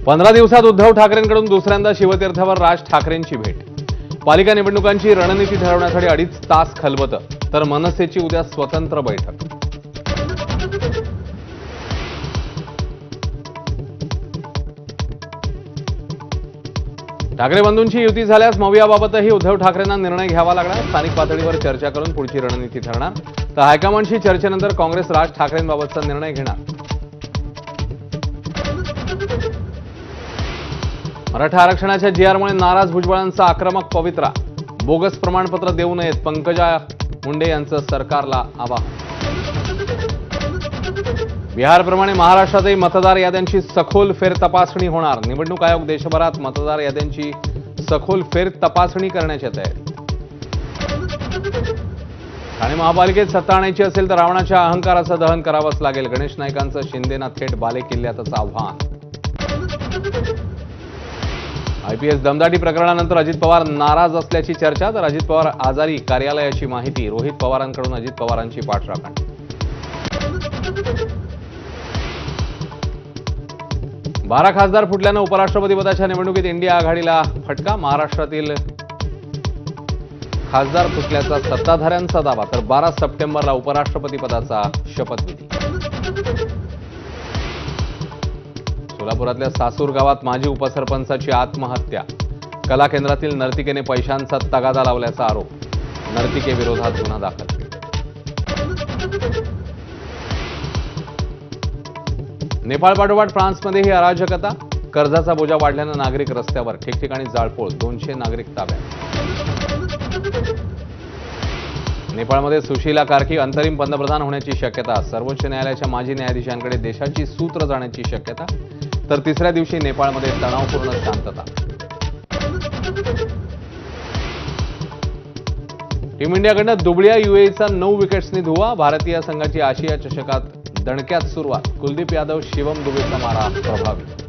पंधरा दिवसात उद्धव ठाकरेंकडून दुसऱ्यांदा शिवतीर्थावर राज ठाकरेंची भेट. पालिका निवडणुकांची रणनीती ठरवण्यासाठी 2.5 तास खलबतं, तर मनसेची उद्या स्वतंत्र बैठक. ठाकरे बंधूंची युती झाल्यास मवियाबाबतही उद्धव ठाकरेंना निर्णय घ्यावा लागणार. स्थानिक पातळीवर चर्चा करून पुढची रणनीती ठरणार. तर हायकमांडशी चर्चेनंतर काँग्रेस राज ठाकरेंबाबतचा निर्णय घेणार. मराठा आरक्षणाच्या जीआरमुळे नाराज भुजबळांचा आक्रमक पवित्रा. बोगस प्रमाणपत्र देऊ नयेत, पंकजा मुंडे यांचं सरकारला आवाहन. बिहारप्रमाणे महाराष्ट्रातही मतदार याद्यांची सखोल फेरतपासणी होणार. निवडणूक आयोग देशभरात मतदार याद्यांची सखोल फेरतपासणी करण्याची तयारी. ठाणे महापालिकेत सत्ता आणायची असेल तर रावणाच्या अहंकाराचं दहन करावंच लागेल. गणेश नाईकांचं शिंदेना थेट बालेकिल्ल्यातच आव्हान. आयपीएस दमदाटी प्रकरणानंतर अजित पवार नाराज असल्याची चर्चा. तर अजित पवार आजारी, कार्यालयाची माहिती. रोहित पवारांकडून अजित पवारांची पाठराखण. 12 खासदार फुटल्यानं उपराष्ट्रपतीपदाच्या निवडणुकीत इंडिया आघाडीला फटका. महाराष्ट्रातील खासदार फुटल्याचा सत्ताधाऱ्यांचा दावा. तर 12 सप्टेंबरला उपराष्ट्रपतीपदाचा शपथविधी. सोलापुरातल्या सासूर गावात माजी उपसरपंचाची आत्महत्या. कला केंद्रातील नर्तिकेने पैशांचा तगादा लावल्याचा आरोप. नर्तिकेविरोधात गुन्हा दाखल. नेपाळ पाठोपाठ फ्रान्समध्येही अराजकता. कर्जाचा बोजा वाढल्यानं नागरिक रस्त्यावर. ठिकठिकाणी जाळपोळ. 200 नागरिक ताब्यात. नेपाळमध्ये सुशीला कार्की अंतरिम पंतप्रधान होण्याची शक्यता. सर्वोच्च न्यायालयाच्या माजी न्यायाधीशांकडे देशाची सूत्र जाण्याची शक्यता. तर तिसऱ्या दिवशी नेपाळमध्ये तणावपूर्ण शांतता. टीम इंडियाकडनं दुबळ्या युएईचा 9 विकेट्सनी धुवा. भारतीय संघाची आशिया चषकात दणक्यात सुरुवात. कुलदीप यादव, शिवम दुबेचा मारा प्रभावी.